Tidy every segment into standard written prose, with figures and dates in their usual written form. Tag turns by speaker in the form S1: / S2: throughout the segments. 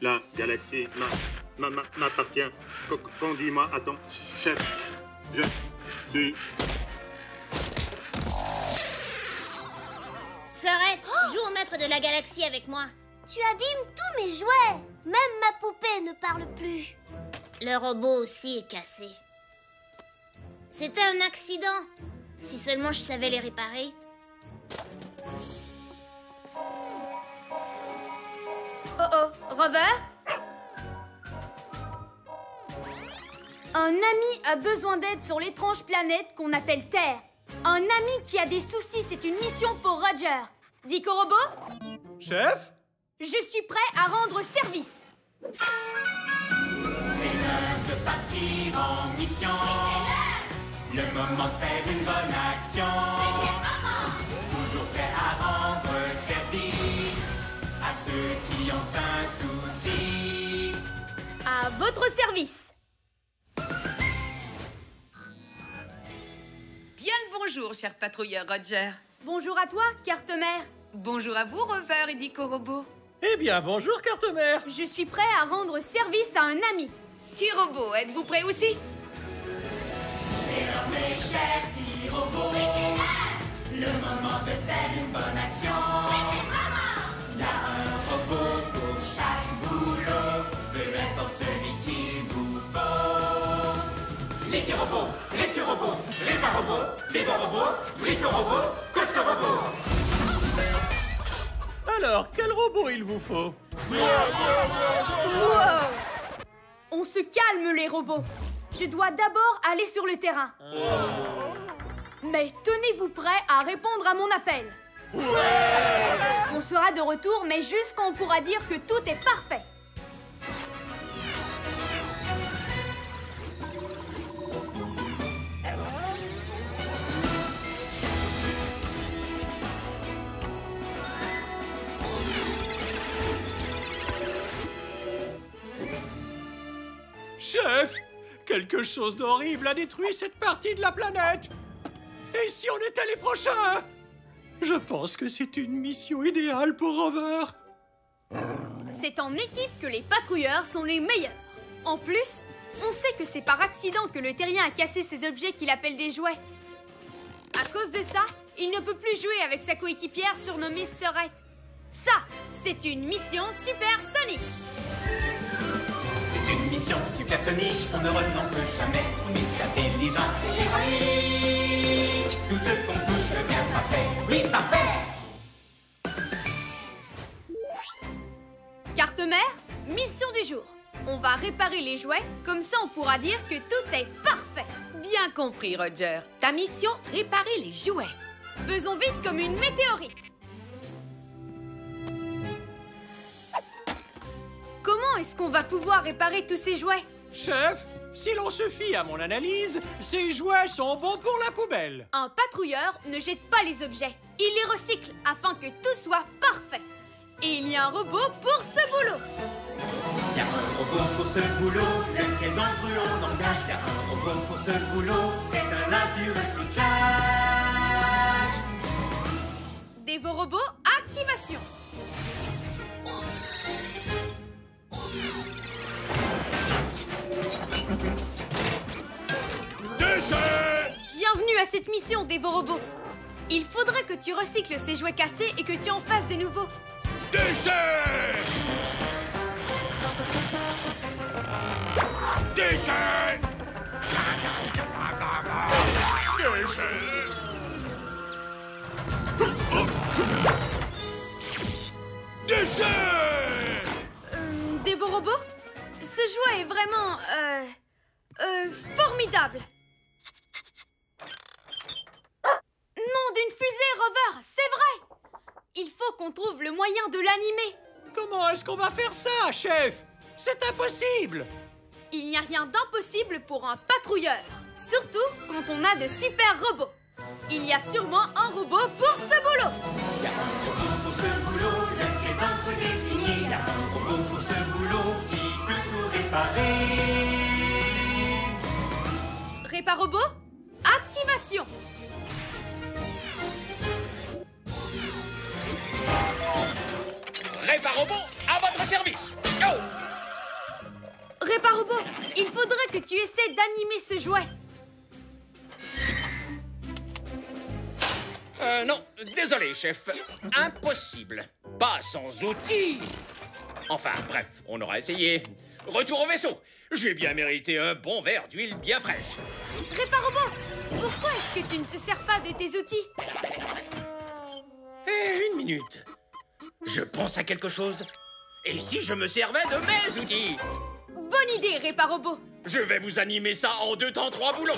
S1: La galaxie m'appartient. Conduis-moi à ton chef. Je suis...
S2: Sorette, joue au maître de la galaxie avec moi.
S3: Tu abîmes tous mes jouets. Même ma poupée ne parle plus.
S2: Le robot aussi est cassé. C'était un accident. Si seulement je savais les réparer.
S4: Oh, Rover? Un ami a besoin d'aide sur l'étrange planète qu'on appelle Terre. Un ami qui a des soucis, c'est une mission pour Roger. Dico Robot?
S5: Chef?
S4: Je suis prêt à rendre service.
S6: C'est l'heure de partir en mission. Le moment de faire une bonne action. Toujours prêt à rendre service à ceux qui ont un souci.
S4: À votre service.
S7: Bien le bonjour, cher patrouilleur Roger.
S4: Bonjour à toi, Carte-Mère.
S7: Bonjour à vous, Rover et Dico Robot.
S5: Eh bien, bonjour, Carte-Mère.
S4: Je suis prêt à rendre service à un ami.
S7: T-Robot, êtes-vous prêt aussi?
S6: C'est l'heure, mes chers petits robots. Le moment de faire une bonne action. Il y a un robot pour chaque boulot, peu importe celui qu'il vous faut. L'équi-robot, récu-robot, répar-robot, dévore-robot, brico-robot, coste-robot.
S5: Alors, quel robot il vous faut?
S4: Wow! On se calme, les robots. Je dois d'abord aller sur le terrain. Mais tenez-vous prêts à répondre à mon appel. On sera de retour, mais juste quand on pourra dire que tout est parfait.
S5: Chef, quelque chose d'horrible a détruit cette partie de la planète. Et si on était les prochains? Je pense que c'est une mission idéale pour Rover.
S4: C'est en équipe que les patrouilleurs sont les meilleurs. En plus, on sait que c'est par accident que le terrien a cassé ces objets qu'il appelle des jouets. À cause de ça, il ne peut plus jouer avec sa coéquipière surnommée Sorette. Ça, c'est une mission supersonique.
S6: C'est une mission supersonique, on ne renonce jamais. On est intelligent et héroïque. Tout ce qu'on touche devient parfait. Oui, parfait.
S4: Carte-Mère, mission du jour. On va réparer les jouets, comme ça on pourra dire que tout est parfait.
S7: Bien compris, Roger. Ta mission, réparer les jouets.
S4: Faisons vite comme une météorite. Comment est-ce qu'on va pouvoir réparer tous ces jouets?
S5: Chef, si l'on se fie à mon analyse, ces jouets sont bons pour la poubelle.
S4: Un patrouilleur ne jette pas les objets. Il les recycle afin que tout soit parfait. Et il y a un robot pour ce boulot.
S6: Il y a un robot pour ce boulot, lequel d'entre eux on engage. Il y a un robot pour ce boulot, c'est un as du recyclage.
S4: Dévore-robot, activation.
S5: Déchet!
S4: Bienvenue à cette mission, Dévore-robot. Il faudrait que tu recycles ces jouets cassés et que tu en fasses de nouveaux.
S5: Déchet! Déchet! Déchet!
S4: Dévore-robot, ce jouet est vraiment, formidable. Nom d'une fusée, Rover, c'est vrai. Il faut qu'on trouve le moyen de l'animer.
S5: Comment est-ce qu'on va faire ça, chef? C'est impossible!
S4: Il n'y a rien d'impossible pour un patrouilleur, surtout quand on a de super robots. Il y a sûrement un robot pour ce boulot.
S6: Il y a un robot pour ce boulot, lequel d'entre eux désigné. Il y a un robot pour ce boulot qui peut tout réparer.
S4: Répar-robot, activation.
S5: Répar-robot,
S8: À votre service. Go!
S4: Réparobot, il faudrait que tu essaies d'animer ce jouet.
S8: Non, désolé, chef. Impossible. Pas sans outils. Enfin, bref, on aura essayé. Retour au vaisseau. J'ai bien mérité un bon verre d'huile bien fraîche.
S4: Réparobot, pourquoi est-ce que tu ne te sers pas de tes outils?
S8: Une minute. Je pense à quelque chose. Et si je me servais de mes outils?
S4: Bonne idée, Réparobot.
S8: Je vais vous animer ça en 2 temps 3 boulons.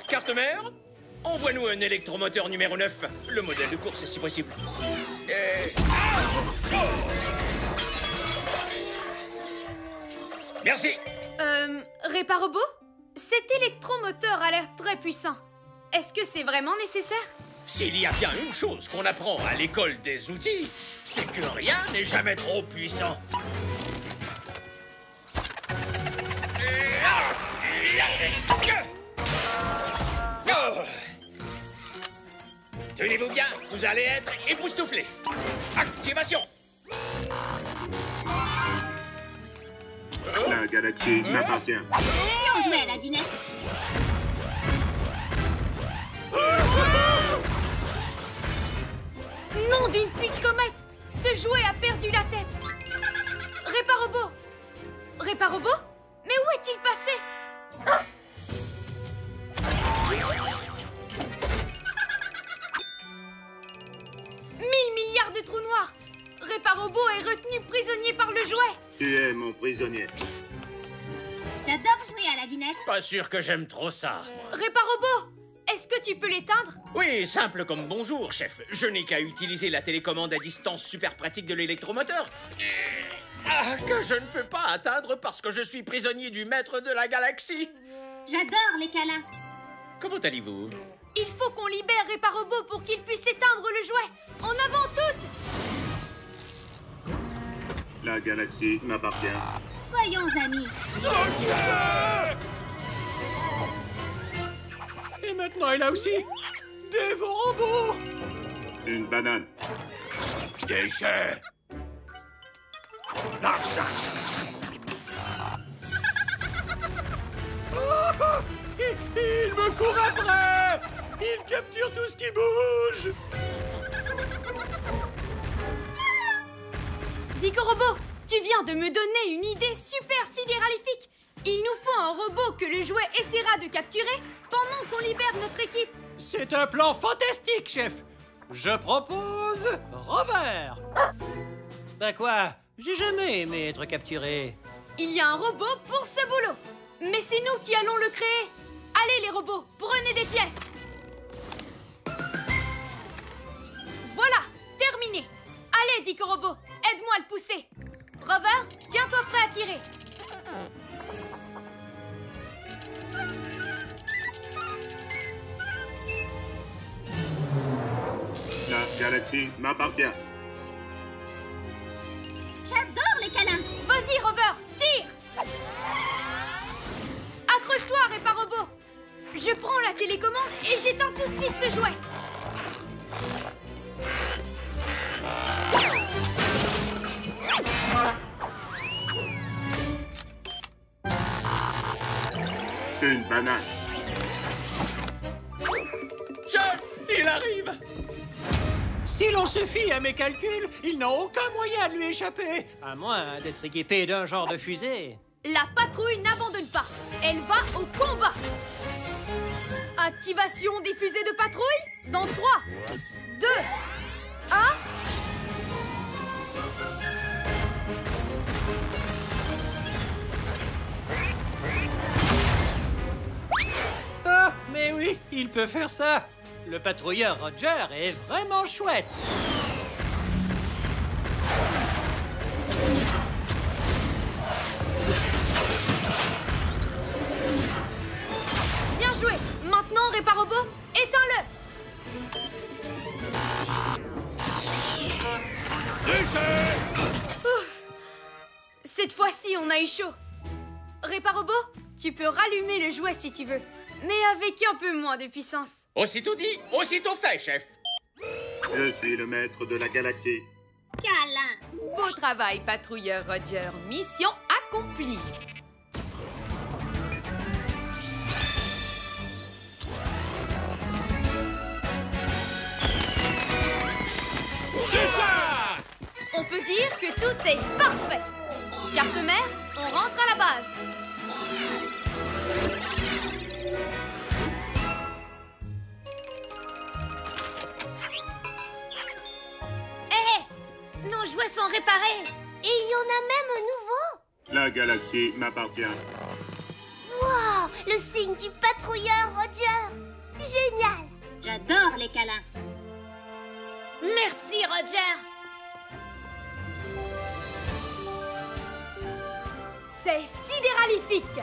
S8: Carte mère, envoie-nous un électromoteur numéro 9. Le modèle de course, si possible. Merci.
S4: Réparobot, cet électromoteur a l'air très puissant. Est-ce que c'est vraiment nécessaire?
S8: S'il y a bien une chose qu'on apprend à l'école des outils, c'est que rien n'est jamais trop puissant. Tenez-vous bien, vous allez être époustouflés. Activation.
S1: La galaxie m'appartient.
S2: Si on jouait à la dinette.
S4: Nom d'une pluie de comète! Ce jouet a perdu la tête! Réparobot! Réparobot? Mais où est-il passé? Mille milliards de trous noirs! Réparobot est retenu prisonnier par le jouet!
S1: Tu es mon prisonnier.
S2: J'adore jouer à la dinette.
S8: Pas sûr que j'aime trop ça.
S4: Réparobot! Est-ce que tu peux l'éteindre?
S8: Oui, simple comme bonjour, chef. Je n'ai qu'à utiliser la télécommande à distance super pratique de l'électromoteur. Que je ne peux pas atteindre parce que je suis prisonnier du maître de la galaxie.
S2: J'adore les câlins.
S8: Comment allez-vous?
S4: Il faut qu'on libère Réparobot pour qu'il puisse éteindre le jouet! En avant toutes!
S1: La galaxie m'appartient.
S2: Soyons amis.
S5: Et maintenant, il a aussi des robots.
S1: Une banane.
S8: Déchets.
S5: Il me court après. Il capture tout ce qui bouge.
S4: Dicorobot, tu viens de me donner une idée super sidéralifique. Il nous faut un robot que le jouet essaiera de capturer pendant qu'on libère notre équipe.
S5: C'est un plan fantastique, chef. Je propose Rover. Ben quoi? J'ai jamais aimé être capturé.
S4: Il y a un robot pour ce boulot. Mais c'est nous qui allons le créer. Allez les robots, prenez des pièces. Voilà, terminé. Allez Dicorobot, aide-moi à le pousser. Rover, tiens-toi prêt à tirer.
S1: La galaxie m'appartient.
S2: J'adore les câlins.
S4: Vas-y Rover, tire. Accroche-toi Réparobot. Je prends la télécommande et j'éteins tout de suite ce jouet.
S1: Une banane.
S8: Chef, il arrive.
S5: Si l'on se fie à mes calculs, il n'a aucun moyen de lui échapper, à moins d'être équipé d'un genre de fusée.
S4: La patrouille n'abandonne pas. Elle va au combat. Activation des fusées de patrouille dans 3, 2, 1...
S5: Ah, mais oui, il peut faire ça. Le patrouilleur Roger est vraiment chouette.
S4: Bien joué. Maintenant, Réparobot, éteins-le. Ouf. Cette fois-ci, on a eu chaud. Réparobot, tu peux rallumer le jouet si tu veux, mais avec un peu moins de puissance.
S8: Aussitôt dit, aussitôt fait, chef.
S1: Je suis le maître de la galaxie.
S2: Câlin.
S7: Beau travail, patrouilleur Roger. Mission accomplie.
S4: On peut dire que tout est parfait. Carte-mère, on rentre à la base.
S2: Hé, nos jouets sont réparés.
S3: Et il y en a même un nouveau.
S1: La galaxie m'appartient.
S3: Wow, le signe du patrouilleur Roger. Génial.
S2: J'adore les câlins. Merci, Roger.
S4: C'est sidéralifique.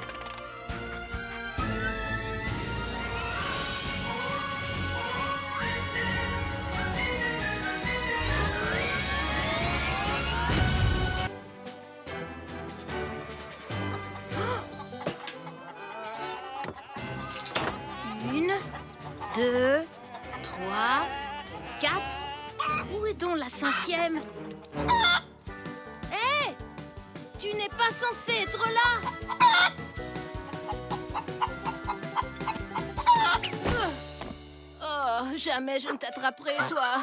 S2: Une, deux, trois, quatre. Où est donc la cinquième? Hé! Tu n'es pas censé être là! Oh, jamais je ne t'attraperai, toi.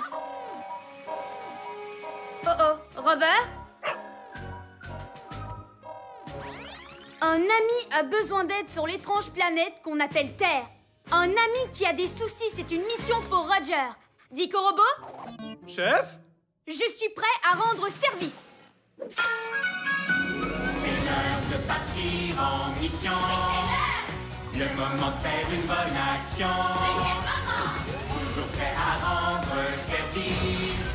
S4: Oh oh, Robert? Un ami a besoin d'aide sur l'étrange planète qu'on appelle Terre. Un ami qui a des soucis, c'est une mission pour Roger. Dico Robot?
S5: Chef?
S4: Je suis prêt à rendre service.
S6: C'est l'heure de partir en mission. Le moment de faire une bonne action. Toujours prêt à rendre service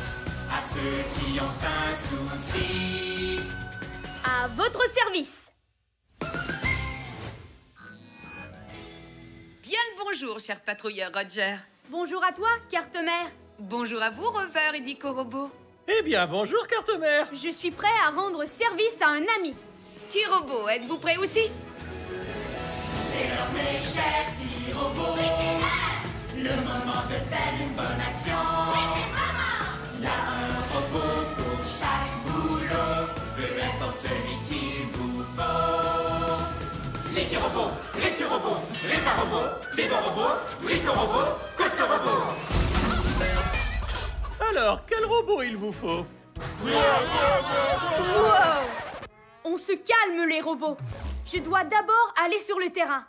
S6: à ceux qui ont un souci.
S4: À votre service.
S7: Bien le bonjour, cher patrouilleur Roger.
S4: Bonjour à toi, carte-mère.
S7: Bonjour à vous, Rover et Dico Robot.
S5: Eh bien, bonjour, carte-mère.
S4: Je suis prêt à rendre service à un ami.
S7: T-Robot, êtes-vous prêt aussi?
S6: C'est l'heure, mes chers petits robots. Le moment de faire une bonne action. Il y a un robot pour chaque boulot. Peu importe celui qu'il vous faut. Ricky Robot, Ricky Robot, Répa Robot, Débo Robot, Rico Robot, Costa Robot.
S5: Alors, quel robot il vous faut?
S4: Wow! On se calme, les robots. Je dois d'abord aller sur le terrain.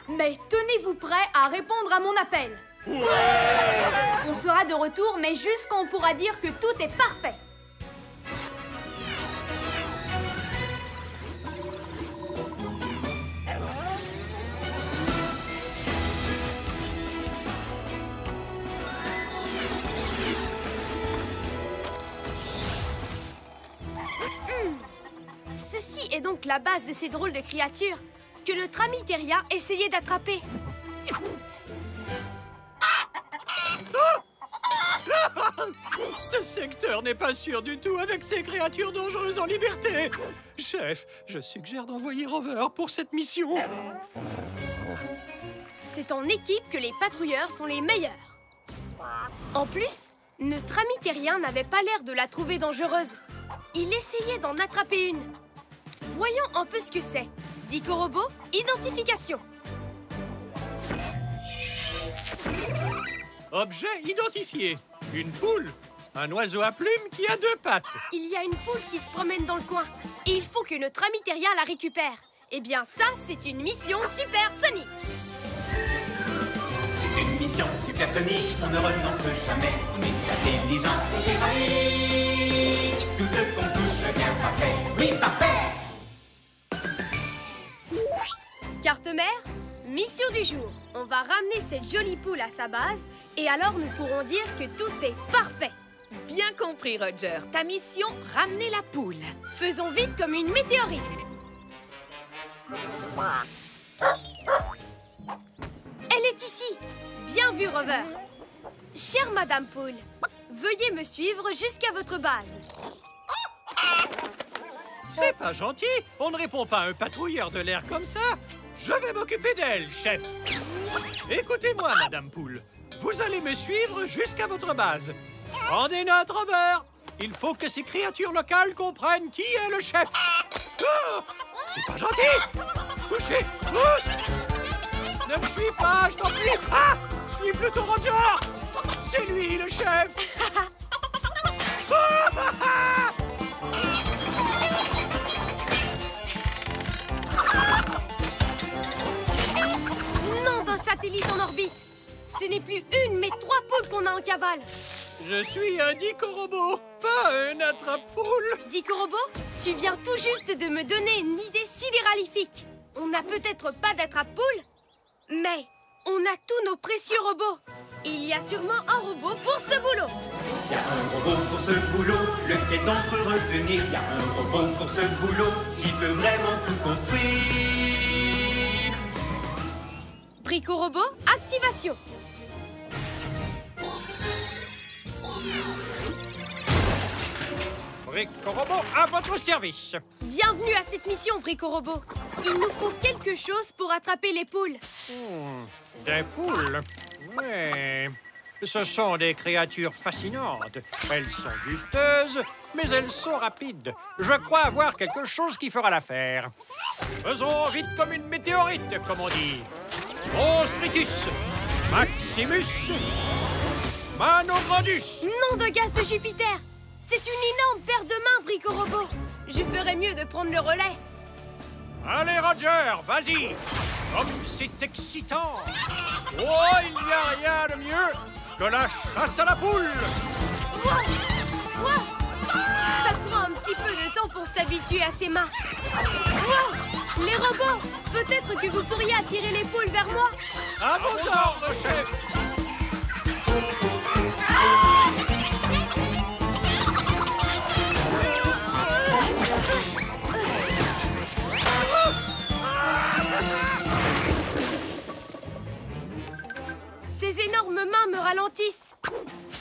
S4: Mais tenez-vous prêts à répondre à mon appel. On sera de retour, mais juste quand on pourra dire que tout est parfait. Ceci est donc la base de ces drôles de créatures que notre ami Teria essayait d'attraper.
S5: Ce secteur n'est pas sûr du tout avec ces créatures dangereuses en liberté. Chef, je suggère d'envoyer Rover pour cette mission.
S4: C'est en équipe que les patrouilleurs sont les meilleurs. En plus, notre ami terrien n'avait pas l'air de la trouver dangereuse. Il essayait d'en attraper une. Voyons un peu ce que c'est. Dico Robot, identification.
S5: Objet identifié. Une poule. Un oiseau à plumes qui a 2 pattes.
S4: Il y a une poule qui se promène dans le coin. Et il faut que notre ami terrien la récupère. Eh bien ça, c'est une mission supersonique.
S6: C'est une mission supersonique qu'on ne renonce jamais. On est intelligent et héroïque. Tout ce qu'on touche devient parfait. Oui, parfait.
S4: Carte-mère, mission du jour. On va ramener cette jolie poule à sa base et alors nous pourrons dire que tout est parfait.
S7: Bien compris, Roger. Ta mission, ramener la poule.
S4: Faisons vite comme une météorite. Elle est ici. Bien vu, Rover. Chère Madame Poule, veuillez me suivre jusqu'à votre base.
S5: C'est pas gentil. On ne répond pas à un patrouilleur de l'air comme ça. Je vais m'occuper d'elle, chef. Écoutez-moi, Madame Poule. Vous allez me suivre jusqu'à votre base. Rendez note, Rover. Il faut que ces créatures locales comprennent qui est le chef. Ah, c'est pas gentil. Couchez. Ne me suis pas, je t'en prie. Ah, suis plutôt Roger. C'est lui le chef.
S4: Non, d'un satellite en orbite. Ce n'est plus une, mais 3 poules qu'on a en cavale.
S5: Je suis un Dico-robot, pas un attrape-poule.
S4: Dico-robot, tu viens tout juste de me donner une idée sidéralifique. On n'a peut-être pas d'attrape-poule, mais on a tous nos précieux robots. Il y a sûrement un robot pour ce boulot.
S9: Il y a un robot pour ce boulot, lequel d'entre eux retenir? Il y a un robot pour ce boulot, qui peut vraiment tout construire.
S4: Brico-robot, activation.
S5: Brico-robot, à votre service.
S4: Bienvenue à cette mission, Brico-robot. Il nous faut quelque chose pour attraper les poules.
S5: Des poules? Ouais. Ce sont des créatures fascinantes. Elles sont juteuses, mais elles sont rapides. Je crois avoir quelque chose qui fera l'affaire. Faisons vite comme une météorite, comme on dit. Monstritus, Maximus, Manograndus.
S4: Nom de gaz de Jupiter. C'est une énorme paire de mains, Brico-robot. Je ferais mieux de prendre le relais.
S5: Allez, Roger, vas-y. Comme c'est excitant. Oh, il n'y a rien de mieux que la chasse à la poule.
S4: Wow! Wow! Ça prend un petit peu de temps pour s'habituer à ses mains. Wow! Les robots, peut-être que vous pourriez attirer les poules vers moi.
S5: À vos ordres, chef.
S4: Ces énormes mains me ralentissent.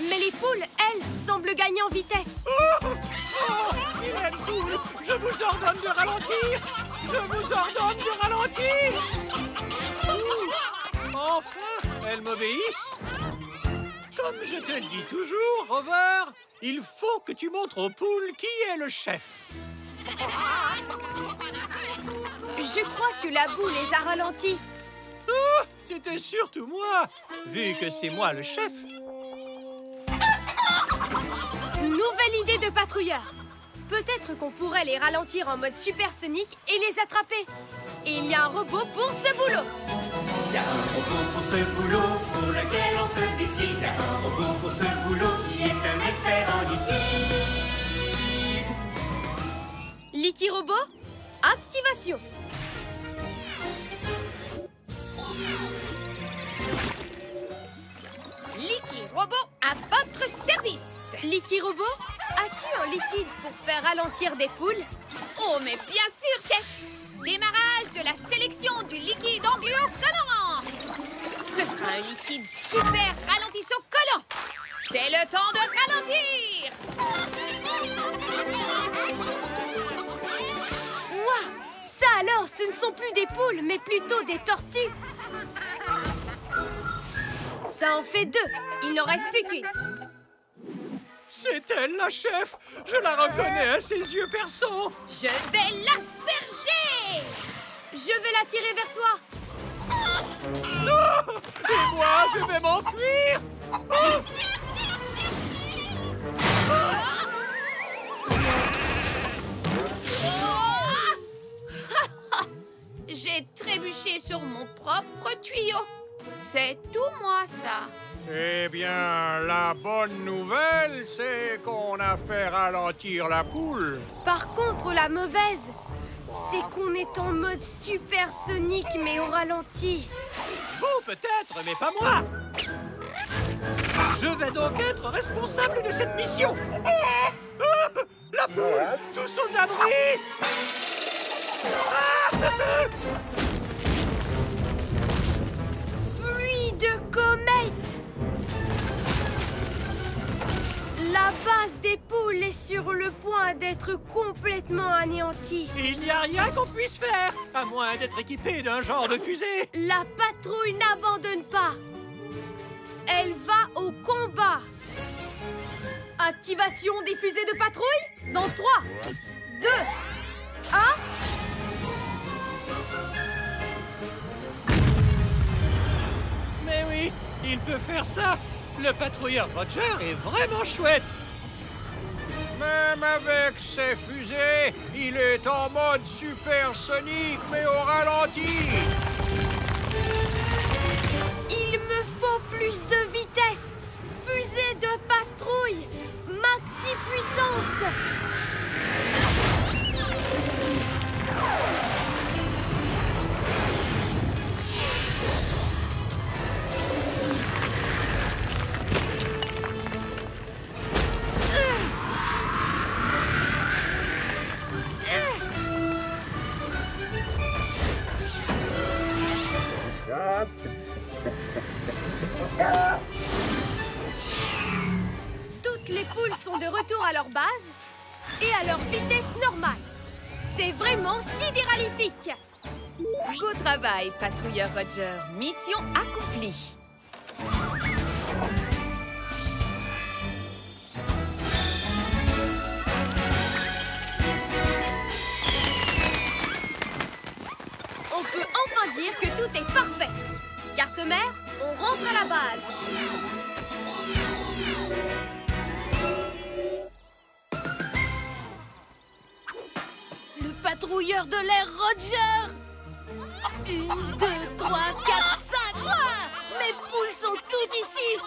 S4: Mais les poules, elles, semblent gagner en vitesse.
S5: Vilaine poule, je vous ordonne de ralentir. Je vous ordonne de ralentir. Enfin, elles m'obéissent. Comme je te le dis toujours, Rover, il faut que tu montres aux poules qui est le chef.
S4: Je crois que la boue les a ralentis.
S5: Oh, c'était surtout moi, vu que c'est moi le chef.
S4: Nouvelle idée de patrouilleur. Peut-être qu'on pourrait les ralentir en mode supersonique et les attraper. Et il y a un robot pour ce boulot.
S9: Il y a un robot pour ce boulot, pour lequel on se décide. Il y a un robot pour ce boulot, qui est un expert en liquide.
S4: Liquirobot, activation.
S7: Liquirobot, à votre service.
S4: Liquirobot, as-tu un liquide pour faire ralentir des poules?
S7: Oh, mais bien sûr, chef. Démarrage de la sélection du liquide angluo-colorant. Ce sera un liquide super ralentissant-collant. C'est le temps de ralentir.
S4: Ouah, ça alors, ce ne sont plus des poules, mais plutôt des tortues. Ça en fait 2. Il n'en reste plus qu'une.
S5: C'est elle, la chef. Je la reconnais à ses yeux perçants.
S7: Je vais l'asperger.
S4: Je vais la tirer vers toi.
S5: Non! Et moi, je vais m'enfuir. Oh!
S7: J'ai trébuché sur mon propre tuyau. C'est tout moi, ça.
S5: Eh bien, la bonne nouvelle, c'est qu'on a fait ralentir la poule.
S4: Par contre, la mauvaise, c'est qu'on est en mode supersonique, mais au ralenti.
S5: Vous, peut-être, mais pas moi. Je vais donc être responsable de cette mission. Ah, la poule, tous aux abris. Ah!
S4: Pluie de comètes. La base des poules est sur le point d'être complètement anéantie.
S5: Il n'y a rien qu'on puisse faire, à moins d'être équipé d'un genre de fusée.
S4: La patrouille n'abandonne pas. Elle va au combat. Activation des fusées de patrouille dans 3, 2, 1...
S5: Mais oui, il peut faire ça. Le patrouilleur Roger est vraiment chouette. Même avec ses fusées, il est en mode supersonique, mais au ralenti.
S4: Il me faut plus de vitesse. Fusée de patrouille. Maxi puissance. Toutes les poules sont de retour à leur base et à leur vitesse normale. C'est vraiment sidéralifique.
S7: Beau travail, patrouilleur Roger. Mission accomplie.
S4: On peut enfin dire que tout est parfait. Carte-mère, on rentre à la base.
S10: Le patrouilleur de l'air Roger! 1, 2, 3, 4, 5... Ah! Mes poules sont toutes ici!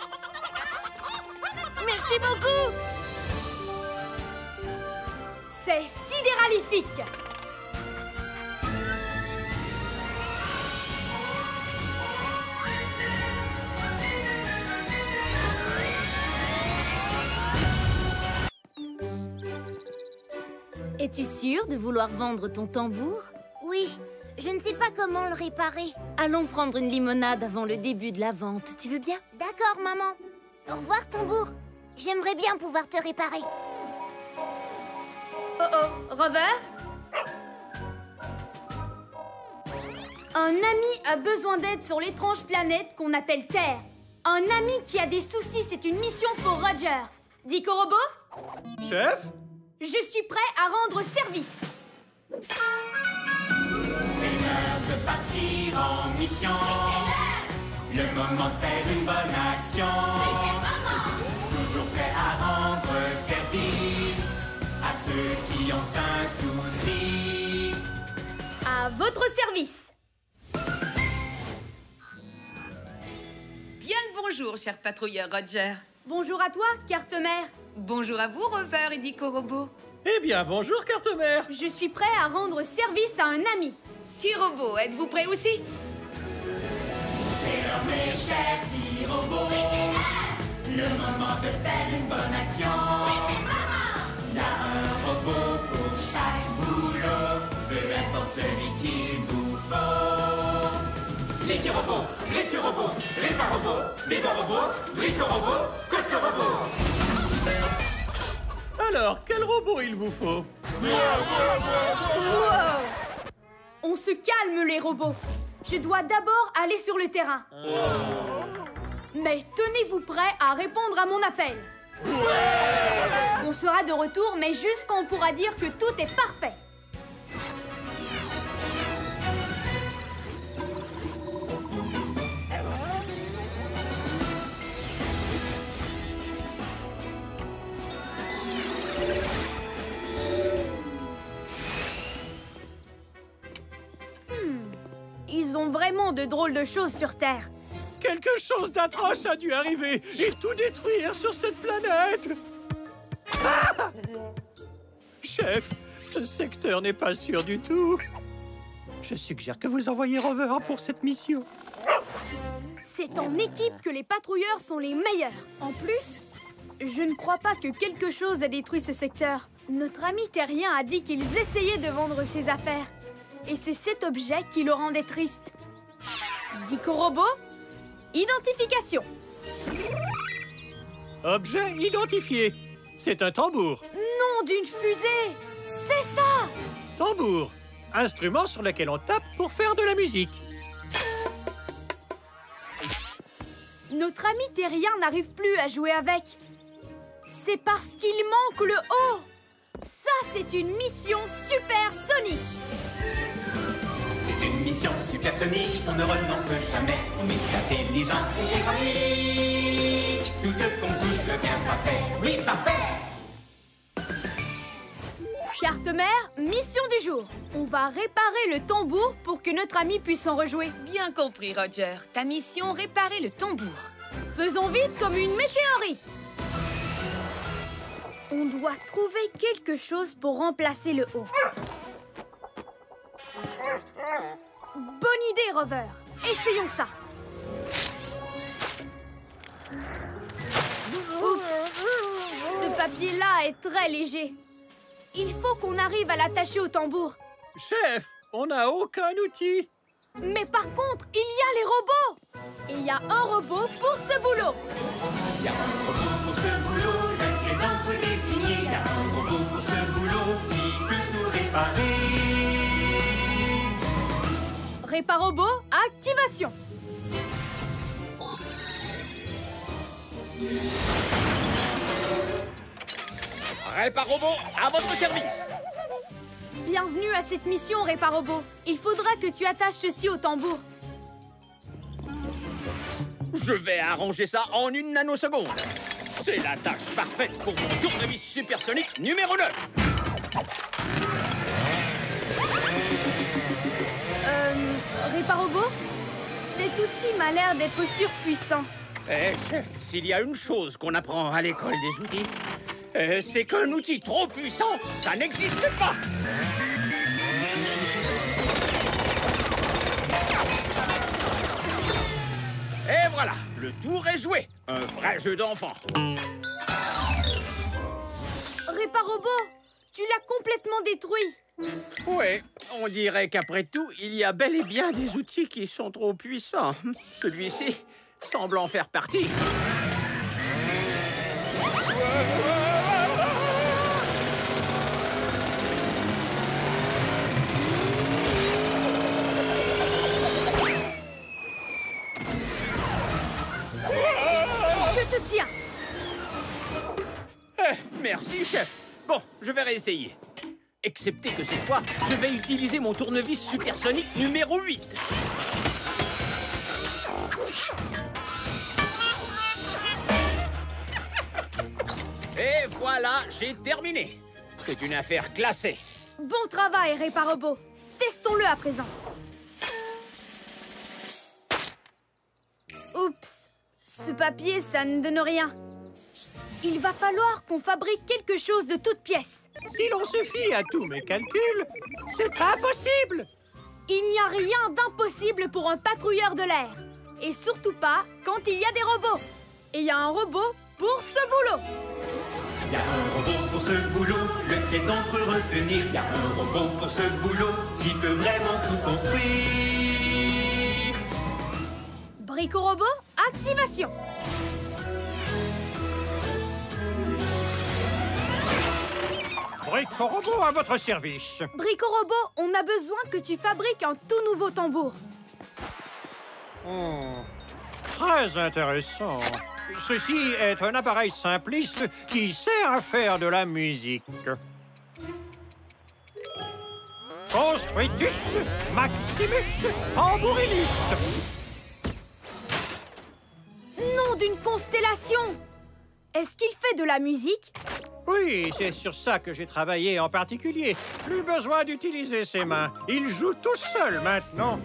S10: Merci beaucoup!
S4: C'est sidéralifique.
S11: Es-tu sûre de vouloir vendre ton tambour?
S3: Oui, je ne sais pas comment le réparer.
S11: Allons prendre une limonade avant le début de la vente. Tu veux bien?
S3: D'accord, maman. Au revoir, tambour. J'aimerais bien pouvoir te réparer.
S4: Oh oh, Rover? Un ami a besoin d'aide sur l'étrange planète qu'on appelle Terre. Un ami qui a des soucis, c'est une mission pour Roger. Dico Robot?
S5: Chef?
S4: Je suis prêt à rendre service.
S9: C'est l'heure de partir en mission. Le moment de faire une bonne action. Toujours prêt à rendre service à ceux qui ont un souci.
S4: À votre service.
S7: Bien le bonjour, cher patrouilleur Roger.
S4: Bonjour à toi, carte-mère.
S7: Bonjour à vous, Rover et Dico Robot.
S5: Eh bien, bonjour, carte-mère.
S4: Je suis prêt à rendre service à un ami.
S7: T-Robot, êtes-vous prêt aussi?
S9: C'est l'heure, mes chers petits robots. Le moment de faire une bonne action. Il y a un robot pour chaque boulot, peu importe celui qu'il vous faut. L'équipe robot, répar-robot, débat-robot, brico-robot, coste-robot.
S5: Alors, quel robot il vous faut?
S4: Wow. On se calme, les robots. Je dois d'abord aller sur le terrain. Mais tenez-vous prêts à répondre à mon appel. On sera de retour, mais juste quand on pourra dire que tout est parfait. Ils ont vraiment de drôles de choses sur Terre.
S5: Quelque chose d'atroce a dû arriver et tout détruire sur cette planète. Ah! Chef, ce secteur n'est pas sûr du tout. Je suggère que vous envoyiez Rover pour cette mission.
S4: C'est en équipe que les patrouilleurs sont les meilleurs. En plus, je ne crois pas que quelque chose a détruit ce secteur. Notre ami terrien a dit qu'ils essayaient de vendre ses affaires. Et c'est cet objet qui le rendait triste. Dico Robot, identification.
S5: Objet identifié. C'est un tambour.
S4: Nom d'une fusée. C'est ça.
S5: Tambour. Instrument sur lequel on tape pour faire de la musique.
S4: Notre ami terrien n'arrive plus à jouer avec. C'est parce qu'il manque le O. Ça, c'est une mission supersonique.
S9: C'est une mission supersonique, on ne renonce jamais. On est intelligent et héroïque. Tout ce qu'on touche devient parfait. Oui, parfait.
S4: Carte mère, mission du jour. On va réparer le tambour pour que notre ami puisse en rejouer.
S7: Bien compris, Roger. Ta mission, réparer le tambour.
S4: Faisons vite comme une météorite. On doit trouver quelque chose pour remplacer le O. Bonne idée, Rover. Essayons ça. Oups. Ce papier-là est très léger. Il faut qu'on arrive à l'attacher au tambour.
S5: Chef, on n'a aucun outil.
S4: Mais par contre, il y a les robots. Et il y a un robot pour ce boulot.
S9: Il y a un robot pour ce boulot, lequel d'entre eux est signé. Il y a un robot pour ce boulot qui peut tout réparer.
S4: Réparobot, activation.
S8: Réparobot, à votre service.
S4: Bienvenue à cette mission, Réparobot. Il faudra que tu attaches ceci au tambour.
S8: Je vais arranger ça en une nanoseconde. C'est la tâche parfaite pour mon tournevis supersonique numéro 9.
S4: Réparobot, cet outil m'a l'air d'être surpuissant.
S8: Eh, chef, s'il y a une chose qu'on apprend à l'école des outils, c'est qu'un outil trop puissant, ça n'existe pas. Et voilà, le tour est joué. Un vrai jeu d'enfant.
S4: Réparobot, tu l'as complètement détruit.
S8: Ouais, on dirait qu'après tout, il y a bel et bien des outils qui sont trop puissants. Celui-ci semble en faire partie.
S4: Je te tiens.
S8: Merci, chef. Bon, je vais réessayer. Excepté que cette fois, je vais utiliser mon tournevis supersonique numéro 8. Et voilà, j'ai terminé. C'est une affaire classée.
S4: Bon travail, Réparobot. Testons-le à présent. Oups, ce papier, ça ne donne rien. Il va falloir qu'on fabrique quelque chose de toute pièce.
S5: Si l'on se fie à tous mes calculs, c'est impossible.
S4: Il n'y a rien d'impossible pour un patrouilleur de l'air. Et surtout pas quand il y a des robots. Et il y a un robot pour ce boulot.
S9: Il y a un robot pour ce boulot, lequel d'entre eux retenir. Il y a un robot pour ce boulot qui peut vraiment tout construire.
S4: Bricorobot, activation.
S5: Bricorobot à votre service.
S4: Bricorobot, on a besoin que tu fabriques un tout nouveau tambour.
S5: Très intéressant. Ceci est un appareil simpliste qui sert à faire de la musique. Construitus Maximus Tambourinus.
S4: Nom d'une constellation! Est-ce qu'il fait de la musique?
S5: Oui, c'est sur ça que j'ai travaillé en particulier. Plus besoin d'utiliser ses mains. Il joue tout seul maintenant.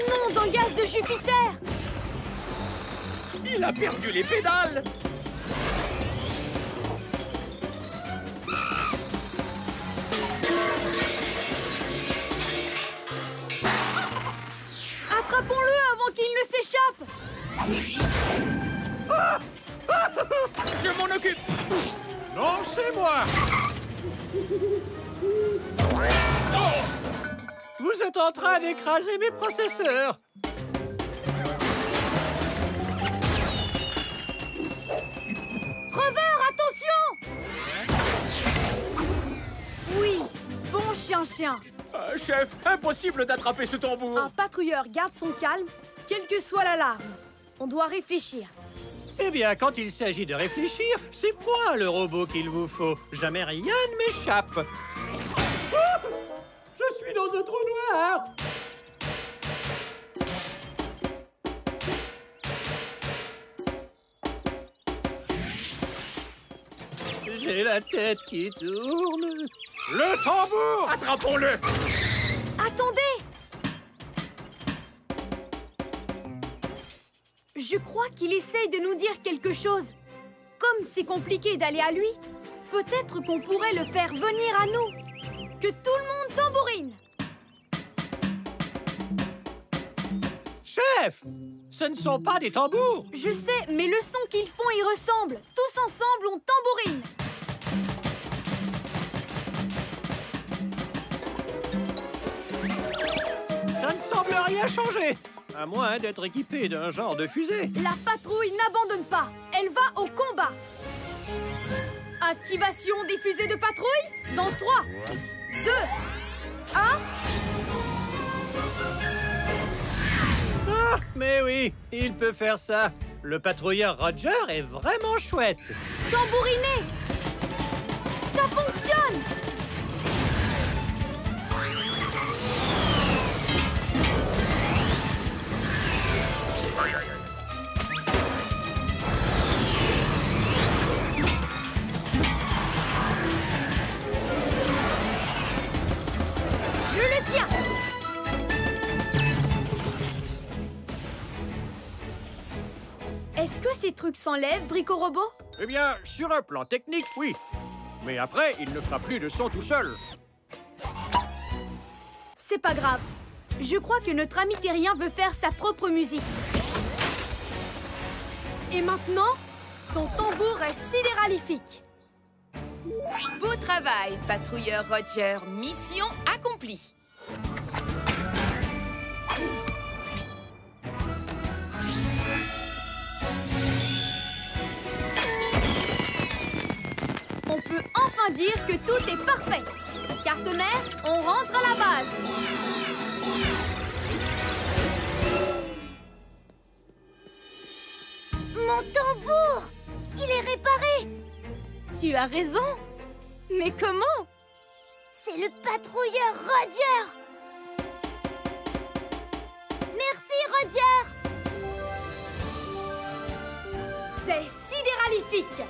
S4: Nom d'un gaz de Jupiter!
S8: Il a perdu les pédales.
S4: Attrapons-le avant qu'il ne s'échappe!
S8: Je m'en occupe.
S5: Non, c'est moi. Vous êtes en train d'écraser mes processeurs.
S4: Rover, attention! Oui, bon chien.
S8: Chef, impossible d'attraper ce tambour.
S4: Un patrouilleur garde son calme Quelle que soit l'alarme, on doit réfléchir.
S5: Eh bien, quand il s'agit de réfléchir, c'est moi le robot qu'il vous faut. Jamais rien ne m'échappe. Ah, je suis dans un trou noir. J'ai la tête qui tourne. Le tambour!
S8: Attrapons-le!
S4: Attendez! Je crois qu'il essaye de nous dire quelque chose. Comme c'est compliqué d'aller à lui, peut-être qu'on pourrait le faire venir à nous. Que tout le monde tambourine!
S5: Chef! Ce ne sont pas des tambours!
S4: Je sais, mais le son qu'ils font y ressemble. Tous ensemble, on tambourine!
S5: Ça ne semble rien changer, à moins d'être équipé d'un genre de fusée.
S4: La patrouille n'abandonne pas. Elle va au combat. Activation des fusées de patrouille dans 3, 2, 1...
S5: Ah, mais oui, il peut faire ça. Le patrouilleur Roger est vraiment chouette.
S4: Tambourinez! Ça fonctionne! Je le tiens! Est-ce que ces trucs s'enlèvent, Brico-Robot?
S5: Eh bien, sur un plan technique, oui. Mais après, il ne fera plus de son tout seul.
S4: C'est pas grave. Je crois que notre ami terrien veut faire sa propre musique. Et maintenant, son tambour est sidéralifique.
S7: Beau travail, patrouilleur Roger. Mission accomplie.
S4: On peut enfin dire que tout est parfait. Carte mère, on rentre à la base.
S3: Mon tambour! Il est réparé!
S11: Tu as raison. Mais comment?
S3: C'est le patrouilleur Roger! Merci, Roger!
S4: C'est sidéralifique.